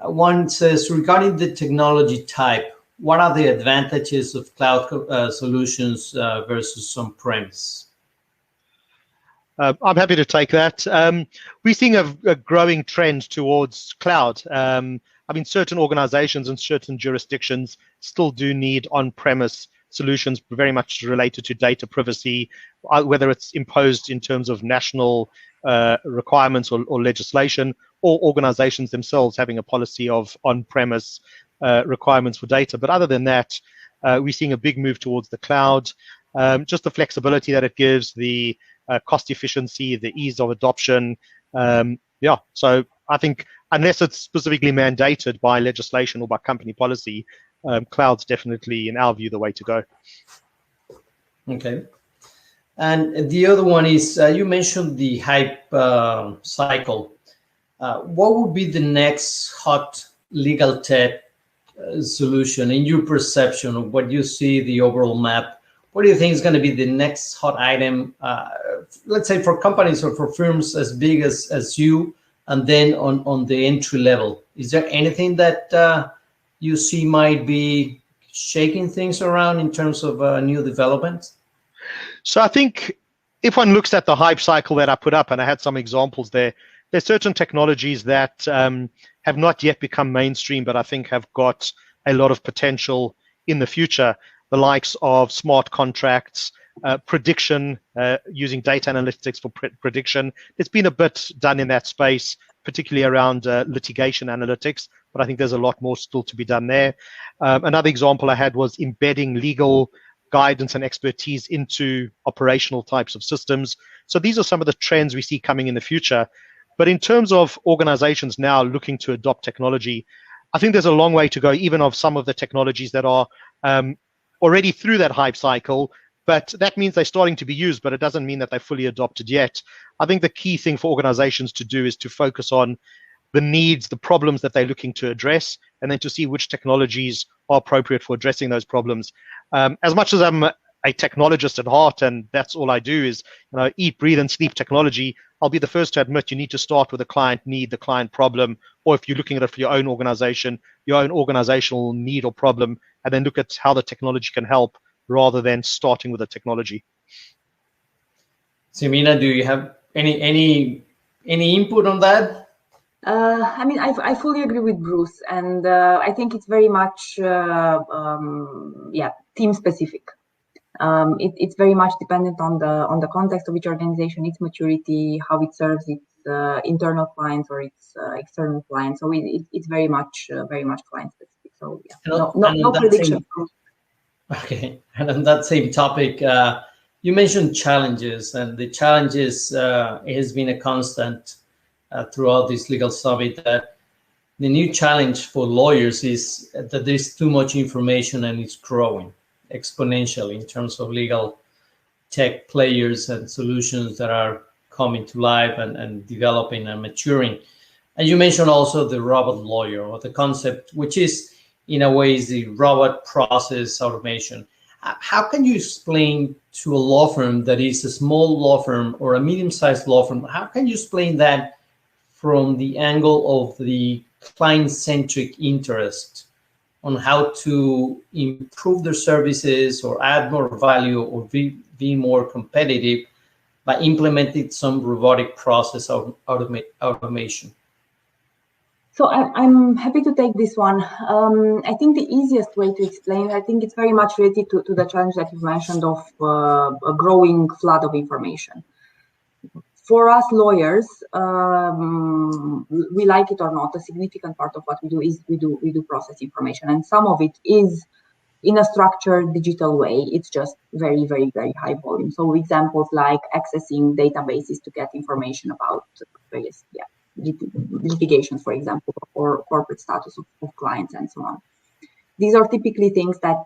One says, regarding the technology type, what are the advantages of cloud solutions versus on-premise? I'm happy to take that. We're seeing a growing trend towards cloud. I mean, certain organizations and certain jurisdictions still do need on-premise solutions very much related to data privacy, whether it's imposed in terms of national requirements or legislation, or organizations themselves having a policy of on-premise requirements for data. But other than that, we're seeing a big move towards the cloud, just the flexibility that it gives, the cost efficiency, the ease of adoption. So I think unless it's specifically mandated by legislation or by company policy, cloud's definitely, in our view, the way to go. Okay. And the other one is, you mentioned the hype cycle. What would be the next hot legal tech solution in your perception of what you see the overall map? What do you think is going to be the next hot item, let's say for companies or for firms as big as you, and then on the entry level? Is there anything that you see might be shaking things around in terms of new developments? So I think if one looks at the hype cycle that I put up, and I had some examples there, there's certain technologies that have not yet become mainstream, but I think have got a lot of potential in the future. The likes of smart contracts, prediction, using data analytics for prediction. There's been a bit done in that space, particularly around litigation analytics, but I think there's a lot more still to be done there. Another example I had was embedding legal guidance and expertise into operational types of systems. So these are some of the trends we see coming in the future. But in terms of organizations now looking to adopt technology, I think there's a long way to go, even of some of the technologies that are already through that hype cycle, but that means they're starting to be used, but it doesn't mean that they're fully adopted yet. I think the key thing for organizations to do is to focus on the needs, the problems that they're looking to address, and then to see which technologies are appropriate for addressing those problems. As much as I'm a technologist at heart, and that's all I do is eat, breathe, and sleep technology, I'll be the first to admit you need to start with the client need, the client problem, or if you're looking at it for your own organization, your own organizational need or problem, and then look at how the technology can help rather than starting with the technology. Simina, do you have any input on that? I mean, I fully agree with Bruce, and I think it's very much team specific. It's very much dependent on the context of each organization, its maturity, how it serves its internal clients or its external clients. So it's very much client specific. So yeah, no prediction. Okay, and on that same topic, you mentioned challenges, and the challenges has been a constant throughout this legal summit, that the new challenge for lawyers is that there's too much information and it's growing exponentially in terms of legal tech players and solutions that are coming to life and developing and maturing. And you mentioned also the robot lawyer, or the concept, which is in a way is the robot process automation. How can you explain to a law firm that is a small law firm or a medium-sized law firm, how can you explain that from the angle of the client-centric interest on how to improve their services or add more value or be more competitive by implementing some robotic process of automation? So I'm happy to take this one. I think the easiest way to explain, I think it's very much related to the challenge that you've mentioned of a growing flood of information. For us lawyers, we like it or not, a significant part of what we do is we do process information, and some of it is in a structured digital way. It's just very, very, very high volume. So examples like accessing databases to get information about various litigations, for example, or corporate status of clients and so on. These are typically things that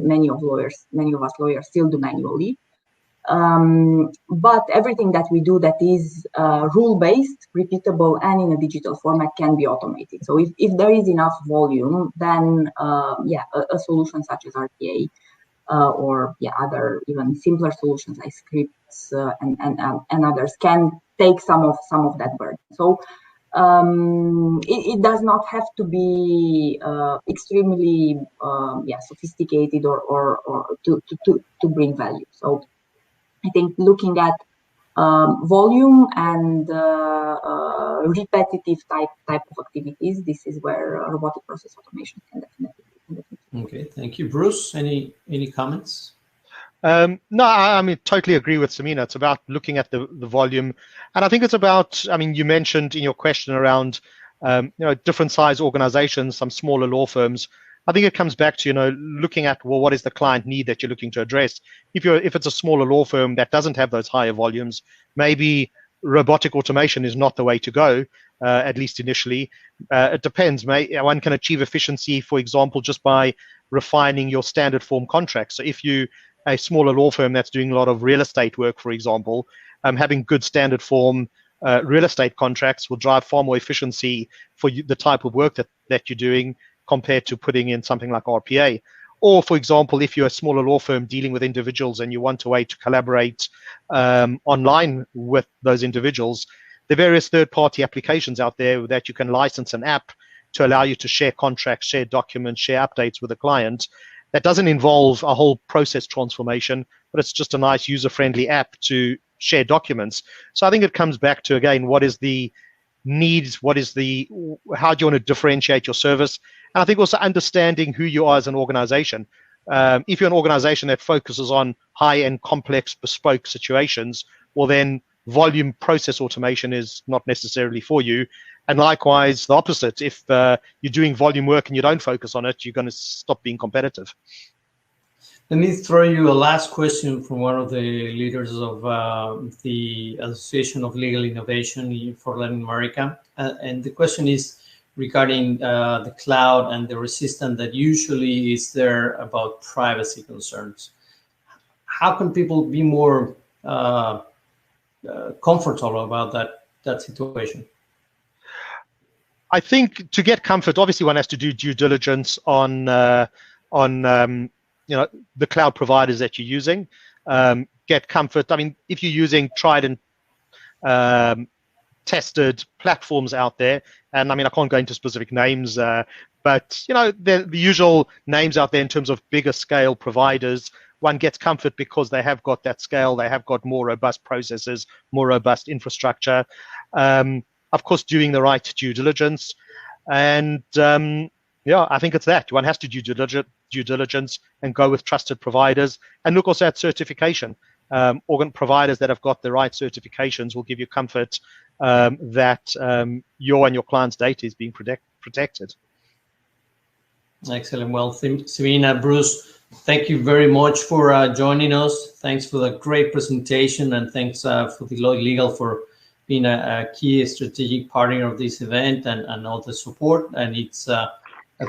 many of us lawyers still do manually. But everything that we do that is rule-based, repeatable, and in a digital format can be automated. So if there is enough volume, then a solution such as RPA or other even simpler solutions like scripts and others can take some of that burden. So it does not have to be extremely sophisticated or to bring value. So I think looking at volume and repetitive type of activities, this is where robotic process automation can definitely. Okay, thank you, Bruce. Any comments? No, I mean, totally agree with Simina. It's about looking at the volume, and I think it's about. I mean, you mentioned in your question around different size organizations, some smaller law firms. I think it comes back to looking at, well, what is the client need that you're looking to address. If it's a smaller law firm that doesn't have those higher volumes, maybe robotic automation is not the way to go, at least initially. It depends. One can achieve efficiency, for example, just by refining your standard form contracts. So if you a smaller law firm that's doing a lot of real estate work, for example, having good standard form real estate contracts will drive far more efficiency for the type of work that you're doing compared to putting in something like RPA. Or, for example, if you're a smaller law firm dealing with individuals and you want a way to collaborate online with those individuals, there are various third-party applications out there that you can license an app to allow you to share contracts, share documents, share updates with a client. That doesn't involve a whole process transformation, but it's just a nice user-friendly app to share documents. So I think it comes back to, again, what is the needs, how do you want to differentiate your service? And I think also understanding who you are as an organization. If you're an organization that focuses on high-end, complex, bespoke situations, well, then volume process automation is not necessarily for you. And likewise, the opposite. If you're doing volume work and you don't focus on it, you're going to stop being competitive. Let me throw you a last question from one of the leaders of the Association of Legal Innovation for Latin America. And the question is regarding the cloud and the resistance that usually is there about privacy concerns. How can people be more comfortable about that situation? I think to get comfort, obviously one has to do due diligence on the cloud providers that you're using. Get comfort. I mean, if you're using tried and tested platforms out there, and I mean, I can't go into specific names, but the usual names out there in terms of bigger scale providers, one gets comfort because they have got that scale, they have got more robust processes, more robust infrastructure. Of course, doing the right due diligence. And I think it's that. One has to do due diligence and go with trusted providers and look also at certification. Organ providers that have got the right certifications will give you comfort that your and your client's data is being protected. Excellent. Well, Simina, Bruce, thank you very much for joining us. Thanks for the great presentation, and thanks for Deloitte Legal for being a key strategic partner of this event and all the support. And it's a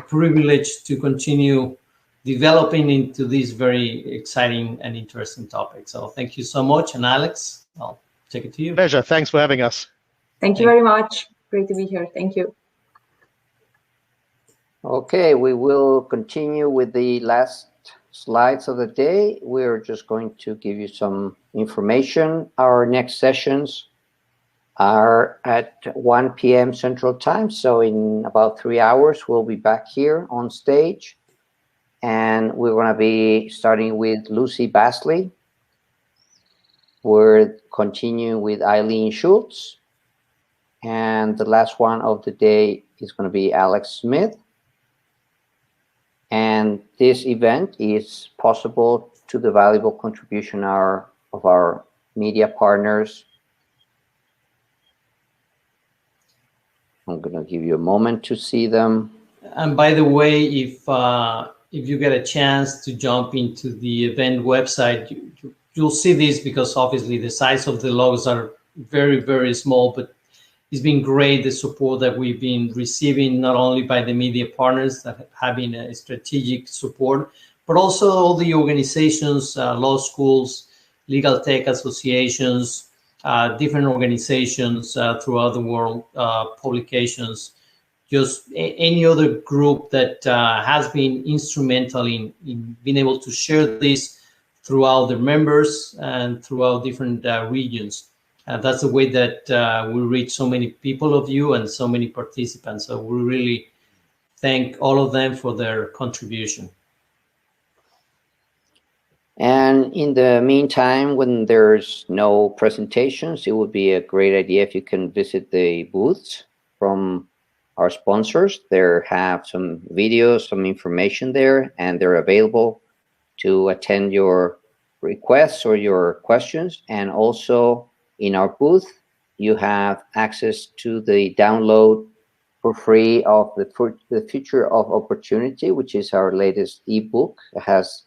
privilege to continue developing into this very exciting and interesting topic. So thank you so much. And Alex, I'll take it to you. Pleasure. Thanks for having us. Thank you very much. Great to be here. Thank you. Okay, we will continue with the last slides of the day. We're just going to give you some information. Our next sessions are at 1 p.m. Central Time. So in about 3 hours, we'll be back here on stage. And we're going to be starting with Lucy Basley. We're continuing with Eileen Schultz. And the last one of the day is going to be Alex Smith. And this event is possible to the valuable contribution of our media partners. I'm going to give you a moment to see them. And by the way, if you get a chance to jump into the event website, you'll see this, because obviously the size of the logos are very, very small, but it's been great, the support that we've been receiving, not only by the media partners that have been a strategic support, but also all the organizations, law schools, legal tech associations, different organizations throughout the world, publications, just any other group that has been instrumental in being able to share this throughout their members and throughout different regions. That's the way that we reach so many people of you and so many participants. So we really thank all of them for their contribution. And in the meantime, when there's no presentations, it would be a great idea if you can visit the booths from our sponsors. They have some videos, some information there, and they're available to attend your requests or your questions. And also in our booth, you have access to the download for free of the Future of Opportunity, which is our latest ebook. It has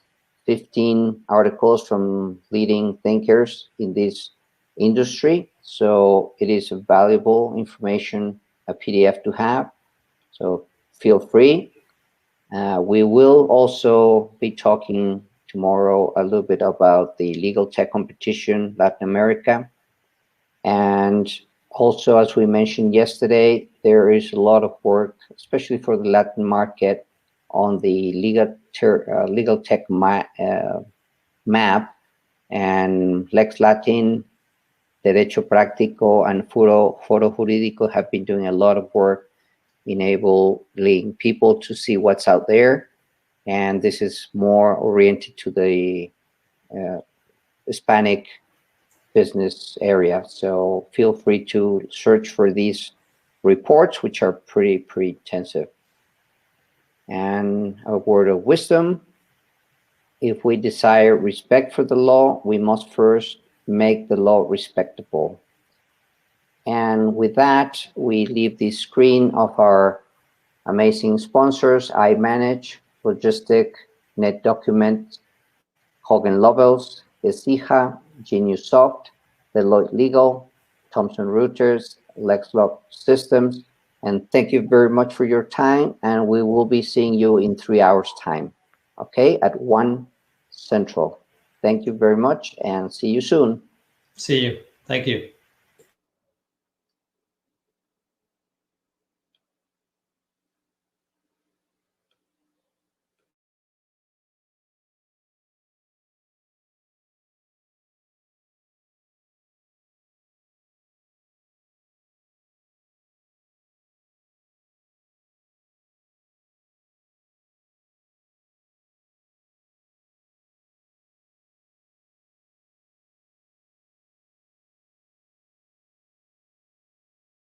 15 articles from leading thinkers in this industry. So it is a valuable information, a PDF to have. So feel free. We will also be talking tomorrow a little bit about the legal tech competition, Latin America. And also, as we mentioned yesterday, there is a lot of work, especially for the Latin market, on the legal tech map, and Lex Latin, Derecho Práctico, and Foro Jurídico have been doing a lot of work enabling people to see what's out there. And this is more oriented to the Hispanic business area. So feel free to search for these reports, which are pretty intensive. And a word of wisdom: if we desire respect for the law, we must first make the law respectable. And with that, we leave the screen of our amazing sponsors: iManage, Logistic, NetDocument, Hogan Lovells, Esija, GeniusSoft, Deloitte Legal, Thomson Reuters, LexLock Systems. And thank you very much for your time. And we will be seeing you in 3 hours' time, okay, at 1 Central. Thank you very much, and see you soon. See you. Thank you.